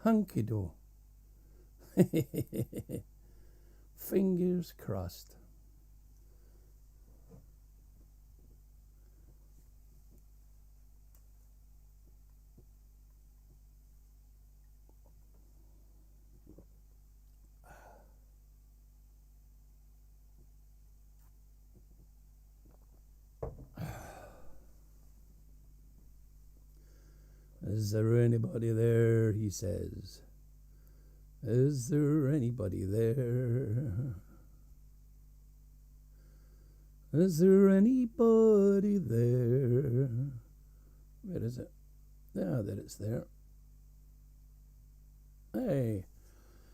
hunky-do. Fingers crossed. Is there anybody there, he says. Is there anybody there? Is there anybody there? Where is it? Ah, there it's there. Hey,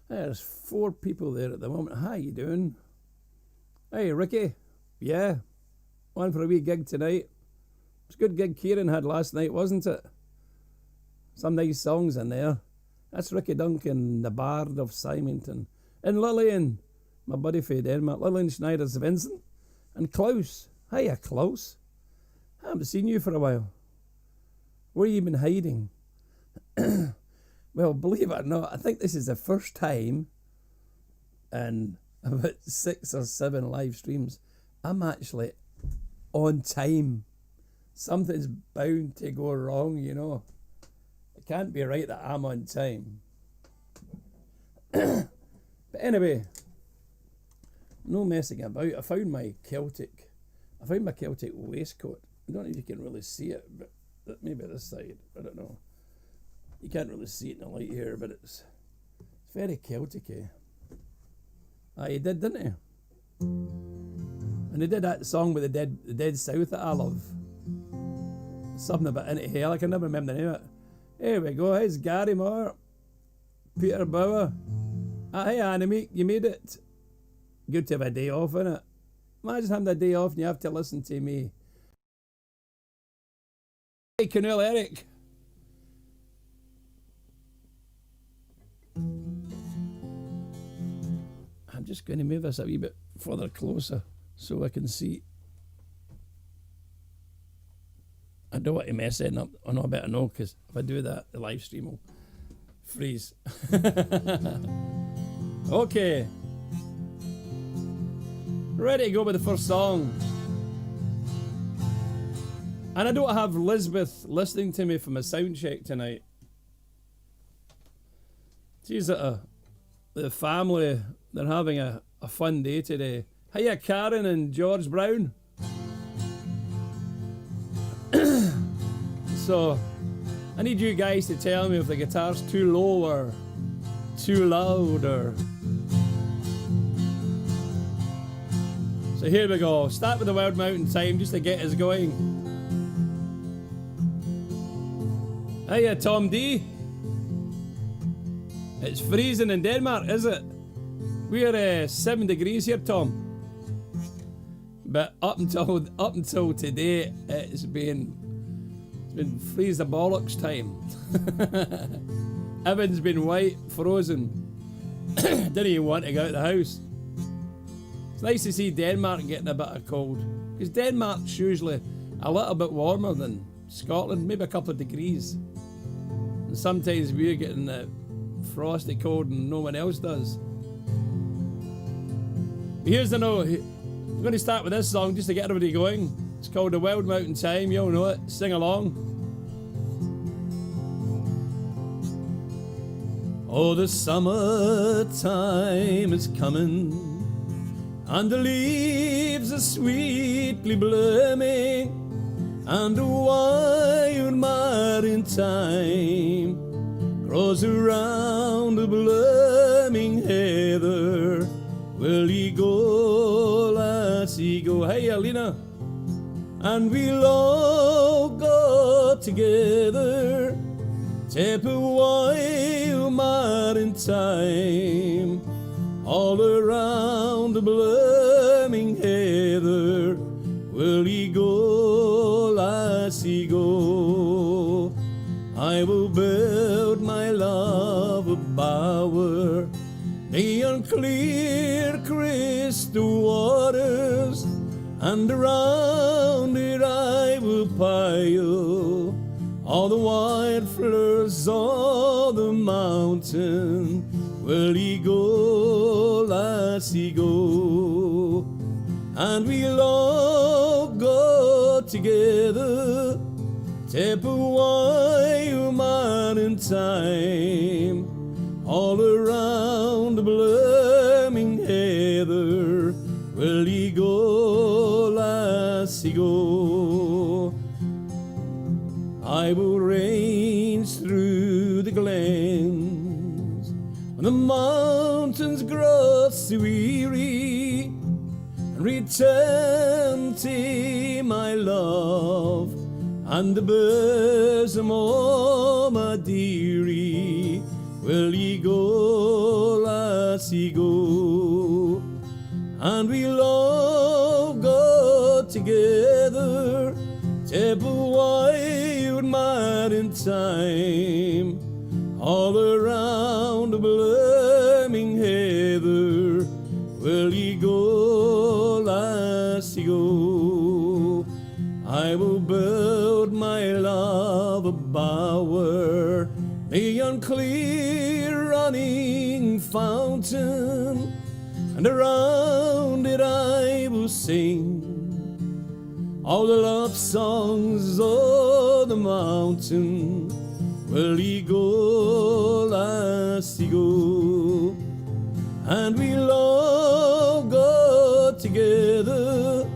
there's 4 people there at the moment. How you doing? Hey, Ricky. Yeah, on for a wee gig tonight. It's a good gig Kieran had last night, wasn't it? Some nice songs in there. That's Ricky Duncan, the Bard of Symington. And Lillian, my buddy from Denmark. Lillian Schneider's Vincent. And Klaus. Hiya, Klaus. I haven't seen you for a while. Where have you been hiding? Well, believe it or not, I think this is the first time in about 6 or 7 live streams I'm actually on time. Something's bound to go wrong, you know. It can't be right that I'm on time. But anyway, no messing about. I found my Celtic waistcoat. I don't know if you can really see it, but maybe this side. I don't know. You can't really see it in the light here, but it's very Celtic-y. Ah, he did, didn't he? And he did that song with the dead South that I love. Something about Into Hell. I can never remember the name of it. Here we go. Here's Gary Moore, Peter Bauer. Ah, hey, Annie, you made it. Good to have a day off, innit? Imagine having a day off and you have to listen to me. Hey, Canal Eric. I'm just going to move this a wee bit further closer so I can see. I don't want to mess it up. I know I better know, because if I do that, the live stream will freeze. Okay. Ready to go with the first song. And I don't have Lisbeth listening to me for my sound check tonight. She's at the family, they're having a fun day today. Hiya, Karen and George Brown. So, I need you guys to tell me if the guitar's too low or too loud or... So here we go. Start with the Wild Mountain Time just to get us going. Hiya, Tom D. It's freezing in Denmark, is it? We're 7 degrees here, Tom. But up until today, it's been freeze the bollocks time. Everything's been white, frozen. Didn't even want to go out of the house. It's nice to see Denmark getting a bit of cold, because Denmark's usually a little bit warmer than Scotland, maybe a couple of degrees. And sometimes we're getting the frosty cold and no one else does. But here's the note. I'm going to start with this song just to get everybody going. It's called The Wild Mountain Time. You all know it. Sing along. Oh, the summertime is coming, and the leaves are sweetly blooming, and the wild mountain time grows around the blooming heather. Will ye go, lassie, go? Hey, Alina. And we'll all go together, tap a wild mountain time, all around the blooming heather. Will ye go, lassie, go? I will build my love a bower, neon clear crystal waters, and around it I will pile all the wild flowers on the mountain. mountain will ye go, lassie, go, and we'll all go together, tip away man in time, all around the blooming heather will ye go, lassie, go. I will range through the glens when the mountains grow so weary, and return to my love and the bosom of my dearie. Will ye go, lassie, go, and we'll all go together, tip away man in time, all around the blooming heather will ye go, lassie, go. I will build my love a bower beyond clear running fountain, and around it I will sing all the love songs of the mountain. Will ye go, lassie, go, and we'll all go together,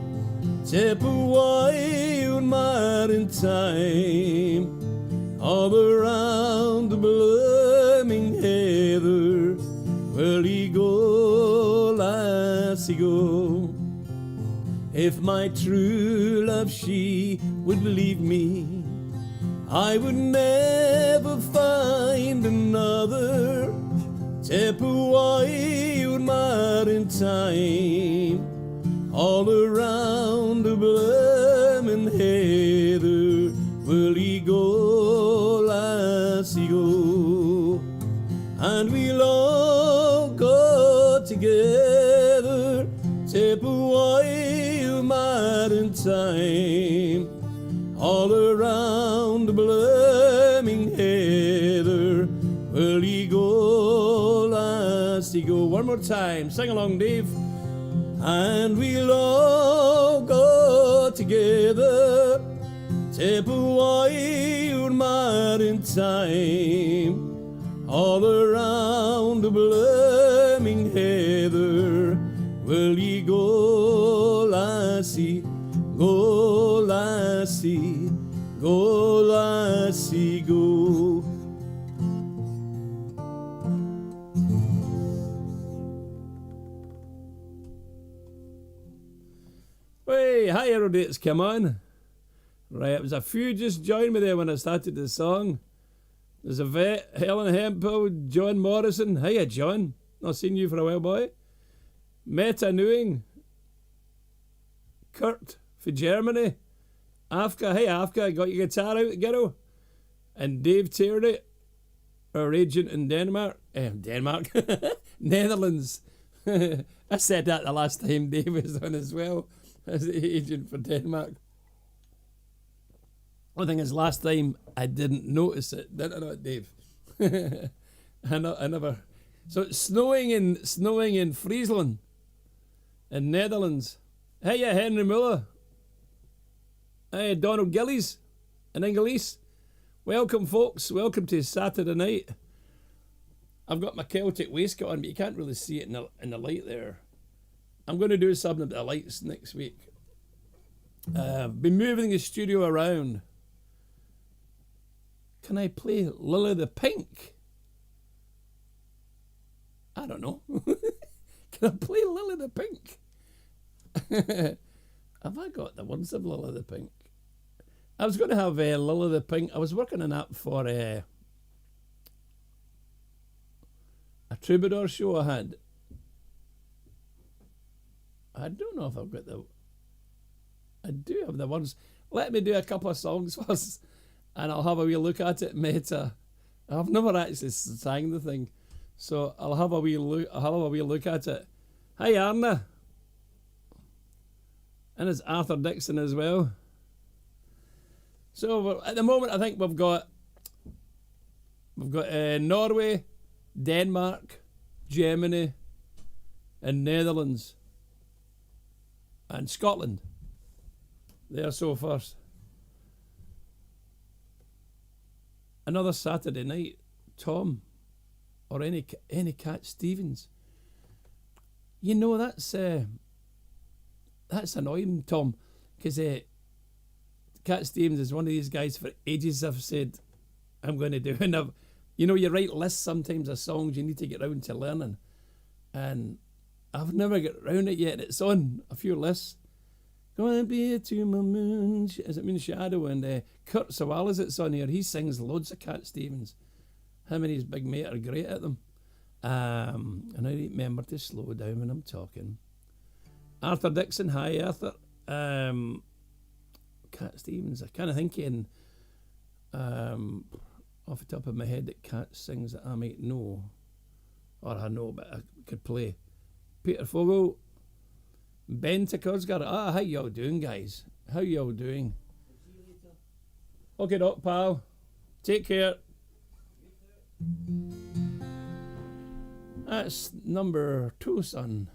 tip away man in time, all around the blooming heather will ye go, lassie, go. If my true love she would leave me, I would never find another, tip away man in time, all around the blooming heather will ye go, lassie, go, and we'll all go together, tip away man in time, all around the blooming heather will ye go, lassie, go. One more time, sing along, Dave. And we'll all go together, tip away man in time, all around the blooming heather will ye go, lassie, go, lassie, go, lassie, go. Hey, hi everybody, it's come on. Right, it was a few just joined me there when I started the song. There's a vet, Helen Hempel, John Morrison. Hiya, John. Not seen you for a while, boy. Meta Newing. Kurt for Germany. Afka, hey Afka, got your guitar out, girl. And Dave Tierney, our agent in Denmark. Netherlands. I said that the last time Dave was on as well, as the agent for Denmark. One thing is, last time I didn't notice it, did I not, Dave? I never. So it's snowing in Friesland, in Netherlands. Hey, yeah, Henry Muller. Hey, Donald Gillies in Inglis. Welcome, folks. Welcome to Saturday night. I've got my Celtic waistcoat on, but you can't really see it in the light there. I'm going to do something about the lights next week. I've been moving the studio around. Can I play Lily the Pink? I don't know. Can I play Lily the Pink? Have I got the words of Lily the Pink? I was going to have Lily the Pink. I was working on that for a troubadour show I had. I don't know if I've got I do have the words. Let me do a couple of songs first, and I'll have a wee look at it. Meta. I've never actually sang the thing, so I'll have a wee look at it. Hi, Arna. And it's Arthur Dixon as well. So at the moment, I think we've got Norway, Denmark, Germany, and Netherlands, and Scotland. They're so first. Another Saturday night, Tom, or any Cat Stevens. You know, that's annoying, Tom, because Cat Stevens is one of these guys for ages I've said I'm going to do. And you know, you write lists sometimes of songs you need to get round to learning, and I've never got round it yet. It's on a few lists. Gonna be to my moon, is it Moon Shadow? And Kurt Sawallas, it's on here. He sings loads of Cat Stevens. Him and his big mate are great at them. And I remember to slow down when I'm talking. Arthur Dixon, hi Arthur. Cat Stevens, I kind of thinking off the top of my head that Cat sings that I might know, or I know but I could play. Peter Fogel, Ben Tuckersgar. How y'all doing, guys? How y'all doing? Okay, doc, pal. Take care. That's number 2, son.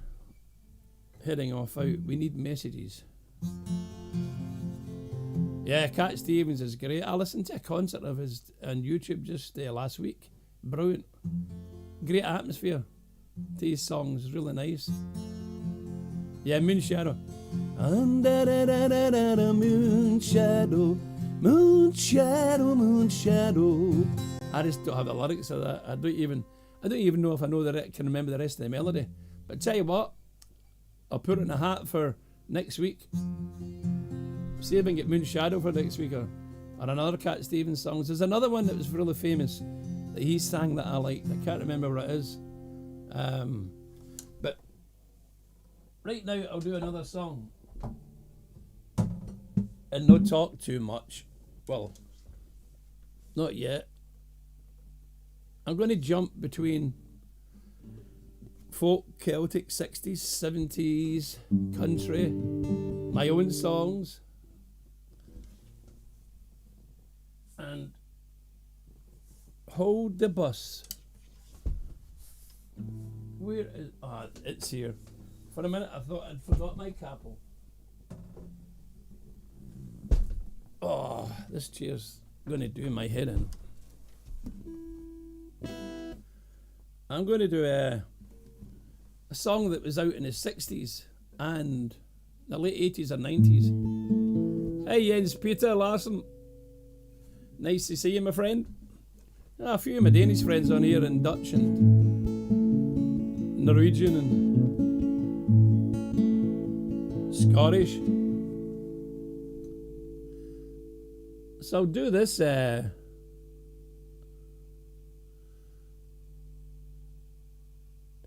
Heading off out. We need messages. Yeah, Cat Stevens is great. I listened to a concert of his on YouTube just last week. Brilliant. Great atmosphere to his songs. Really nice. Yeah, Moon Shadow. Moon Shadow, Moon Shadow, Moon Shadow. I just don't have the lyrics of that. I don't even know if I know can remember the rest of the melody. But tell you what, I'll put it in a hat for next week. See if I can get Moon Shadow for next week, or another Cat Stevens songs. There's another one that was really famous that he sang that I liked. I can't remember what it is. But right now I'll do another song and not talk too much. Well, not yet. I'm going to jump between folk, Celtic, 60s, 70s, country, my own songs, and Hold the Bus. Where is... it's here. For a minute I thought I'd forgot my capo. Oh, this chair's going to do my head in. I'm going to do a song that was out in the 60s and the late 80s or 90s. Hey Jens Peter Larsen. Nice to see you, my friend. A few of my Danish friends on here, and Dutch and Norwegian and Scottish. So I'll do this. I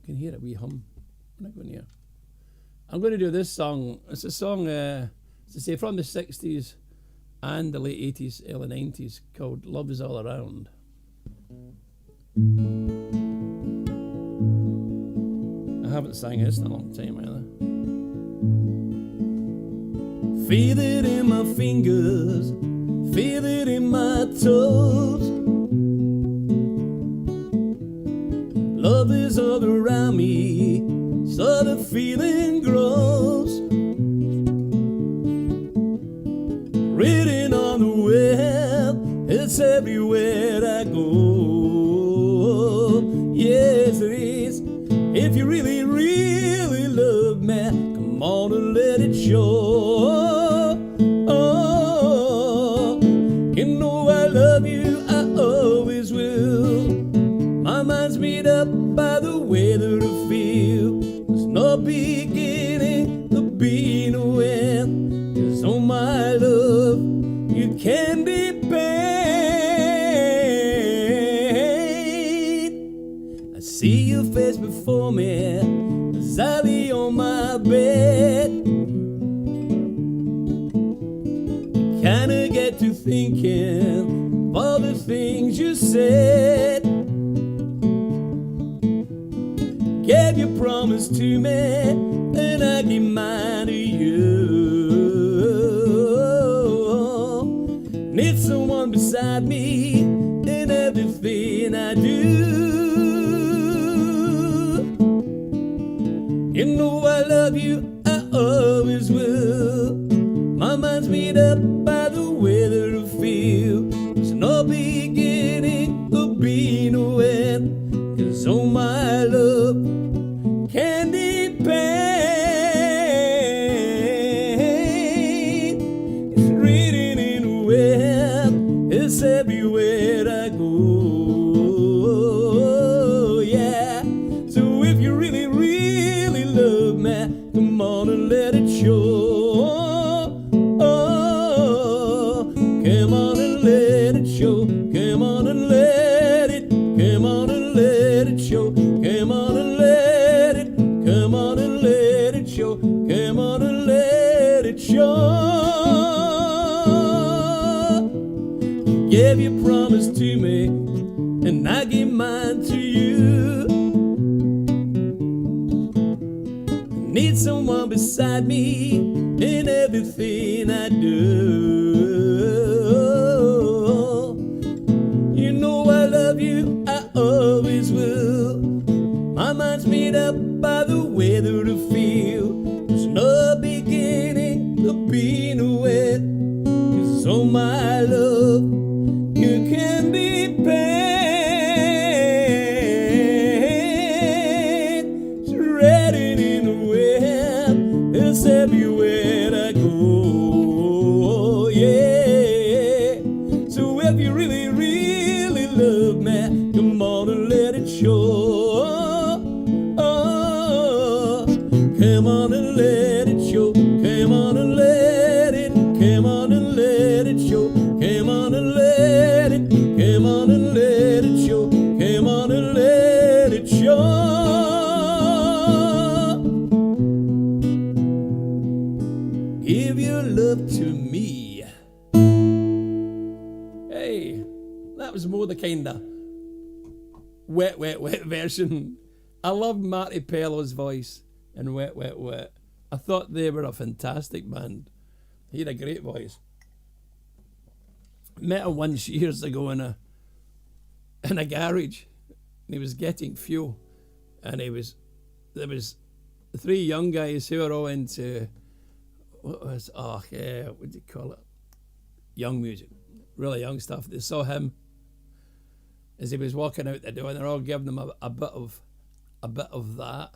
can hear a wee hum. I'm not going here. I'm going to do this song. It's a song, as I say, from the 60s and the late 80s, early 90s, called Love Is All Around. I haven't sang this in a long time either. Feel it in my fingers, feel it in my toes. Love is all around me, so the feeling grows. Written on the web, it's everywhere I go. Yes, it is. If you really, really love me, come on and let it show. Oh, you know I love you, I always will. My mind's made up by the way that I feel. There's no beginning, there'll be no end. 'Cause oh my love, you can depend. I see your face before me as I lay on my bed. Kinda get to thinking of all the things you said. Gave your promise to me, and I give mine to you. Need someone beside me in everything I do. made up by the weather to feel. There's no beginning or being no end. 'Cause oh my love can depend. It's written in the web. It's everywhere I go. Yeah. So if you really, really love me, come on and let it show. Come on and let it show. Come on and let it. Come on and let it show. Come on and let it. Come on and let it show. Come on and let it show. You gave your promise to me, and I give mine to you. Need someone beside me in everything I do. You know I love you, I always will. My mind's made up by the weather to feel. There's no beginning to being aware. 'Cause oh my love, you can depend. It's written in the web. It's everywhere I go. Yeah. So if you really, really love me, come on and let it show. Come on and let it show. Come on and let it. Come on and let it show. Come on and let it. Come on and let it show. Come on and let it show. Give your love to me. Hey, that was more the kind of wet, wet, wet version. I loved Marty Pello's voice in Wet, Wet, Wet. I thought they were a fantastic band. He had a great voice. Met him once years ago in a garage. And he was getting fuel, and there was 3 young guys who were all into what do you call it? Young music, really young stuff. They saw him as he was walking out the door, and they're all giving him a bit of that.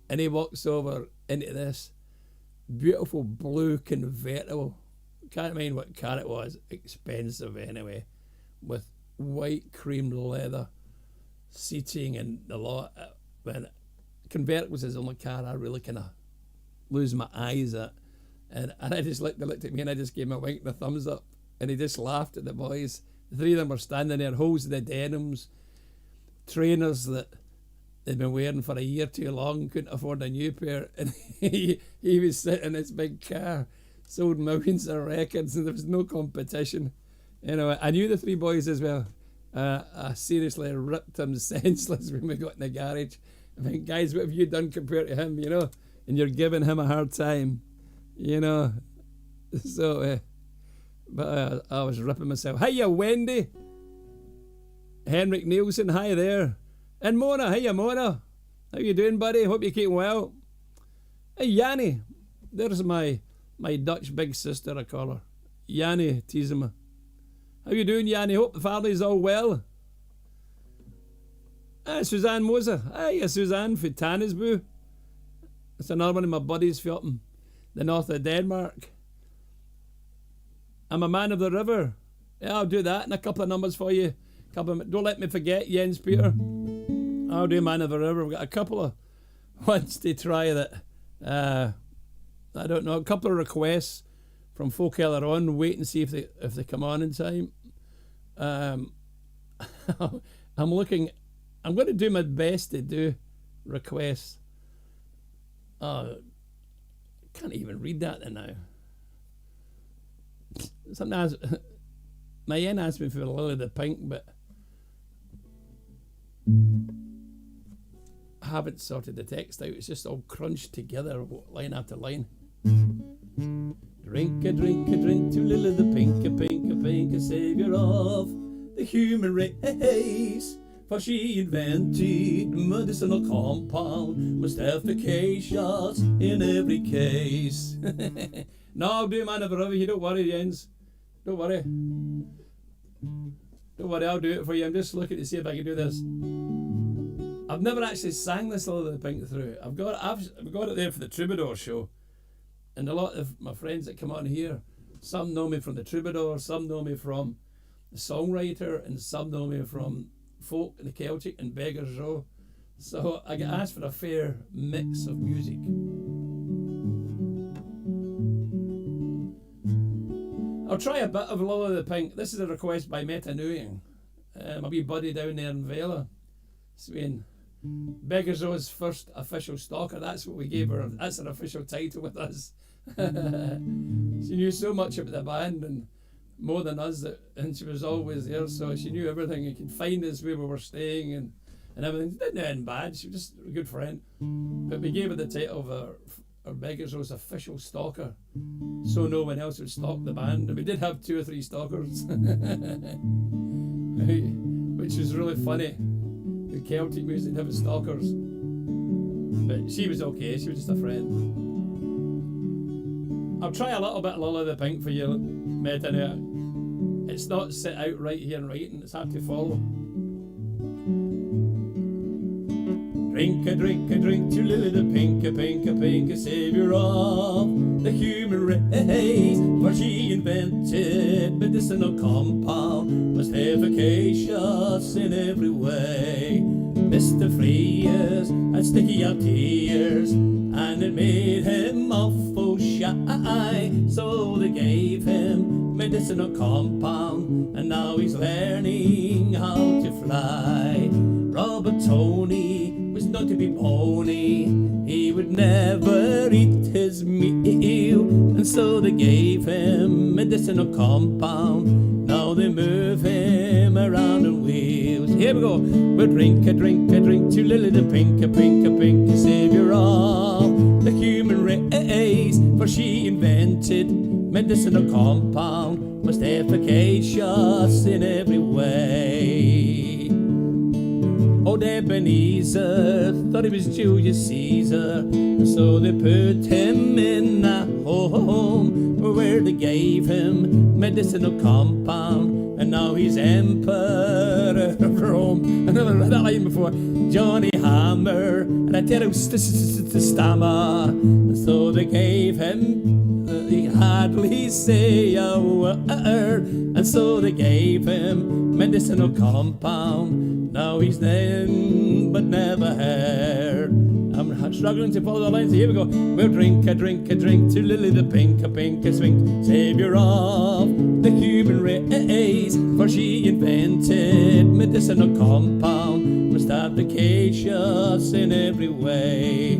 And he walks over into this beautiful blue convertible. Can't mind what car it was, expensive anyway, with white cream leather seating and the lot. When convertible was his only car, I really kind of lose my eyes at. And I just looked at me, and I just gave him a wink and a thumbs up. And he just laughed at the boys. The 3 of them were standing there, holes in the denims, trainers that they'd been wearing for a year too long, couldn't afford a new pair. And he was sitting in this big car, sold millions of records, and there was no competition. You know, I knew the 3 boys as well. I seriously ripped him senseless when we got in the garage. I think, guys, what have you done compared to him, you know? And you're giving him a hard time, you know? So, but I was ripping myself. Hiya, Wendy. Henrik Nielsen, hi there. And Mona, hiya, Mona. How you doing, buddy? Hope you're keeping well. Hey, Yanni. There's my Dutch big sister, I call her. Yanni Tiesema. How you doing, Yanni? Hope the family's all well. Suzanne Moser. Hiya, Suzanne, for Tannisboo. That's another one of my buddies from up in the north of Denmark. I'm a man of the river. Yeah, I'll do that, and a couple of numbers for you. Don't let me forget, Jens Peter. I'll do Man of the River. We've got a couple of ones to try that. I don't know, a couple of requests from folk earlier on. Wait and see if they come on in time. I'm going to do my best to do requests. I can't even read that now. Sometimes my yen asked me for Lily the Pink, but I haven't sorted the text out. It's just all crunched together, line after line. Drink a drink a drink to Lily the Pink, a pink a pink, a saviour of the human race. For she invented medicinal compound with efficacious in every case. No, I'll do Man of the River. You don't worry, Jens. Don't worry. Don't worry, I'll do it for you. I'm just looking to see if I can do this. I've never actually sang this Lily the Pink through. I've got it there for the Troubadour show. And a lot of my friends that come on here, some know me from the Troubadour, some know me from the Songwriter, and some know me from folk and the Celtic and Beggars Row. So I get asked for a fair mix of music. I'll try a bit of Lily the Pink. This is a request by Meta Newing. My wee buddy down there in Vela. Saying Beggars Row's first official stalker. That's what we gave her. That's her official title with us. She knew so much about the band and more than us, and she was always there, so she knew everything. You could find us where we were staying and everything. She didn't do anything bad. She was just a good friend. But we gave her the title of our Beggars Row's official stalker, so no one else would stalk the band. And we did have 2 or 3 stalkers, which was really funny. The Celtic music having stalkers, but she was okay. She was just a friend. I'll try a little bit of Lily the Pink for you, Meta. It's not set out right here in writing. It's hard to follow. Drink a drink a drink to Lily the Pink, a pink, a pink, a saviour of the human race. For she invented medicinal compound, most efficacious in every way. Mr. Frears had sticky out tears, and it made him awful shy. So they gave him medicinal compound, and now he's learning how to fly. Robert Tony was not to be pony, he would never eat his meal, and so they gave him medicinal compound. Now they move him around on wheels. Here we go. We'll drink a drink a drink to Lily the Pink, a pink, a pink, a saviour of the human race. For she invented medicinal compound, most efficacious in every way. Old Ebenezer thought he was Julius Caesar, and so they put him in a home where they gave him medicinal compound, and now he's Emperor of Rome. I never read that line before. Johnny Hammer and a terrible stammer, and so they gave him, he hardly say a word, and so they gave him medicinal compound. Now he's then, but never heard. I'm struggling to follow the lines. Here we go. We'll drink a drink a drink to Lily the Pink, a pink, a swing, saviour of the human race. For she invented medicinal compound, most efficacious in every way.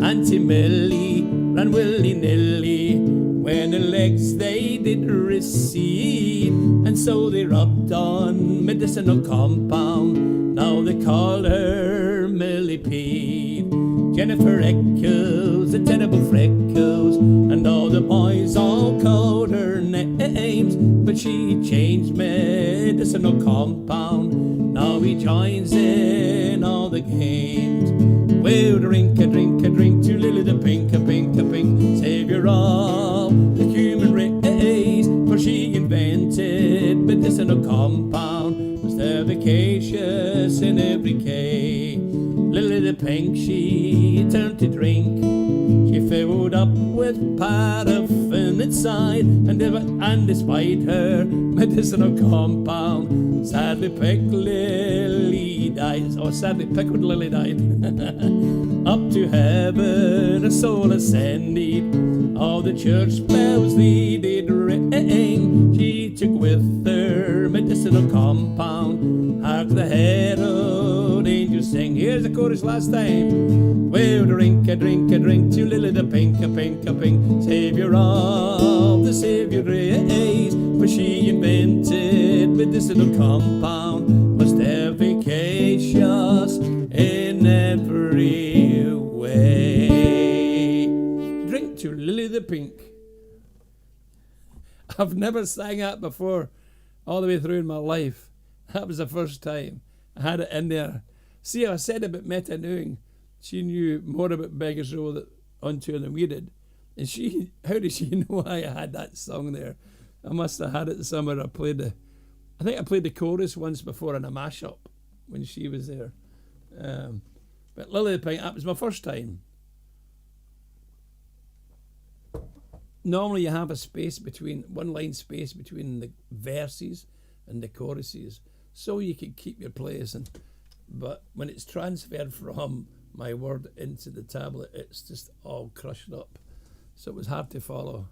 Auntie Millie ran willy-nilly when her legs they did recede, and so they rubbed on medicinal compound. Now they call her Millipede. Jennifer Echoes, the terrible freckles, and all the boys all called her names, but she changed medicinal compound. Now he joins in all the games. We'll drink a drink a drink to Lily the Pink, a pink, a pink, saviour of the human race. For she invented medicinal compound, most efficacious in every case. Lily the Pink, she turned to drink. She filled up with paraffin inside, and despite her medicinal compound, sadly pickled Lily died. Oh, sadly pickled Lily died. Up to heaven her soul ascended. All the church bells they did ring. She took with her medicinal compound. Hark the herald angels sing. Here's the chorus last time. We'll drink a drink a drink to Lily the Pink, a pink, a pink, saviour of the saviour race. For she invented medicinal compound, most efficacious in every way. Drink to Lily the Pink. I've never sang that before all the way through in my life. That was the first time I had it in there. See, I said about Meta Newing, she knew more about Beggars Row on tour than we did. And how did she know I had that song there? I must have had it somewhere. I think I played the chorus once before in a mashup when she was there. But Lily the Pink, that was my first time. Normally you have a space between, one line space between the verses and the choruses, so you can keep your place. But when it's transferred from my word into the tablet, it's just all crushed up. So it was hard to follow.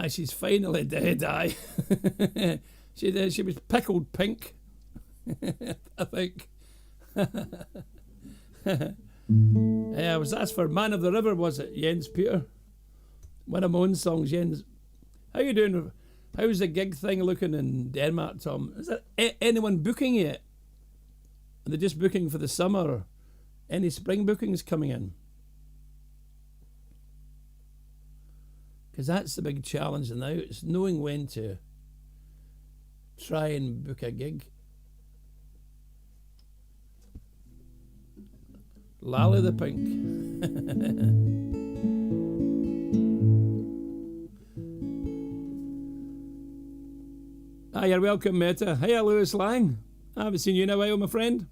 She's finally dead, aye. She did. She was pickled pink, I think. I was asked for Man of the River, was it, Jens Peter? One of my own songs, Jens. How you doing? How's the gig thing looking in Denmark, Tom? Is there anyone booking yet? Are they just booking for the summer? Or any spring bookings coming in? Because that's the big challenge now. It's knowing when to try and book a gig. Lally the Pink. Hi, you're welcome, Meta. Hiya, Lewis Lang. I haven't seen you in a while, my friend.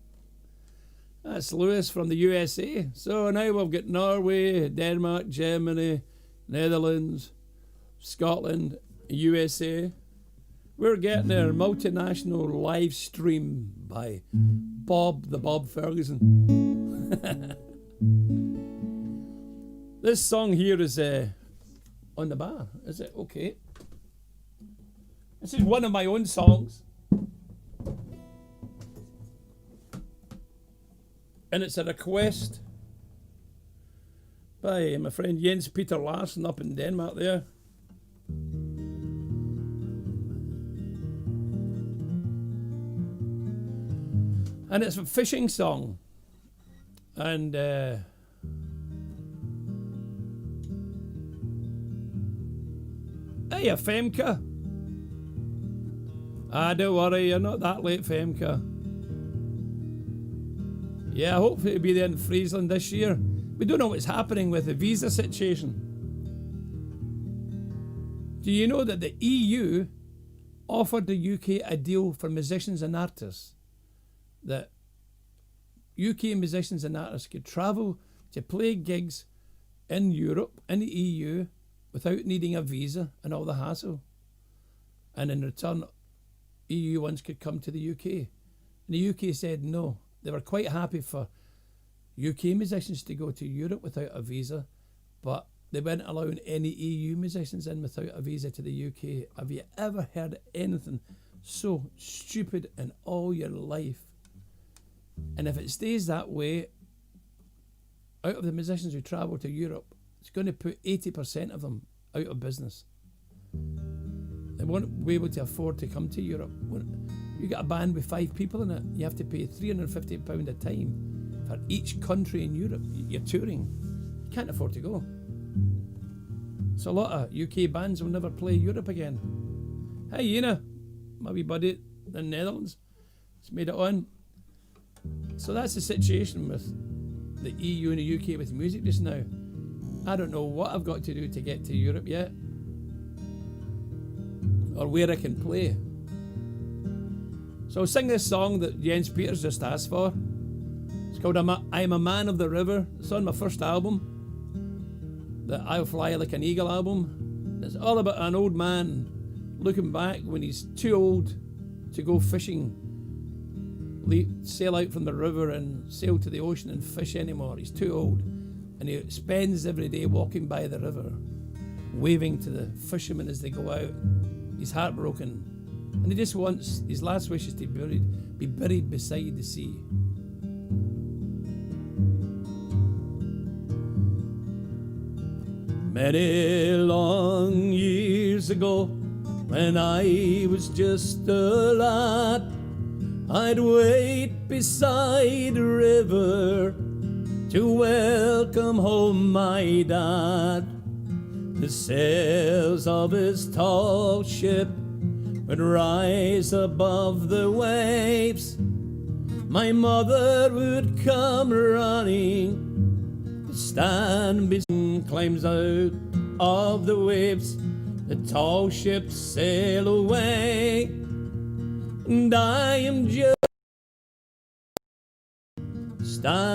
That's Lewis from the USA. So now we've got Norway, Denmark, Germany, Netherlands, Scotland, USA. We're getting our multinational live stream by Bob Ferguson. This song here is on the bar. Is it okay? This is one of my own songs. And it's a request by my friend Jens Peter Larsen up in Denmark there. And it's a fishing song. And hey, Femke. Don't worry, you're not that late, Femke. Yeah, hopefully it'll be there in Friesland this year. We don't know what's happening with the visa situation. Do you know that the EU offered the UK a deal for musicians and artists? That UK musicians and artists could travel to play gigs in Europe, in the EU, without needing a visa and all the hassle. And in return, EU ones could come to the UK. And the UK said no. They were quite happy for UK musicians to go to Europe without a visa, but they weren't allowing any EU musicians in without a visa to the UK. Have you ever heard anything so stupid in all your life? And if it stays that way, out of the musicians who travel to Europe, it's going to put 80% of them out of business. They won't be able to afford to come to Europe. You get a band with 5 people in it, you have to pay £350 a time for each country in Europe. You're touring. You can't afford to go. So a lot of UK bands will never play Europe again. Hey, Yina, my wee buddy in the Netherlands, has made it on. So that's the situation with the EU and the UK with music just now. I don't know what I've got to do to get to Europe yet, or where I can play. So I'll sing this song that Jens Peters just asked for. It's called I'm a Man of the River. It's on my first album, the I'll Fly Like an Eagle album. It's all about an old man looking back when he's too old to go fishing, sail out from the river and sail to the ocean and fish anymore. He's too old. And he spends every day walking by the river, waving to the fishermen as they go out. He's heartbroken. And he just wants, his last wish is to be buried beside the sea. Many long years ago, when I was just a lad, I'd wait beside the river to welcome home my dad. The sails of his tall ship would rise above the waves. My mother would come running, stand beside sun climbs out of the waves, the tall ships sail away, and I am just standing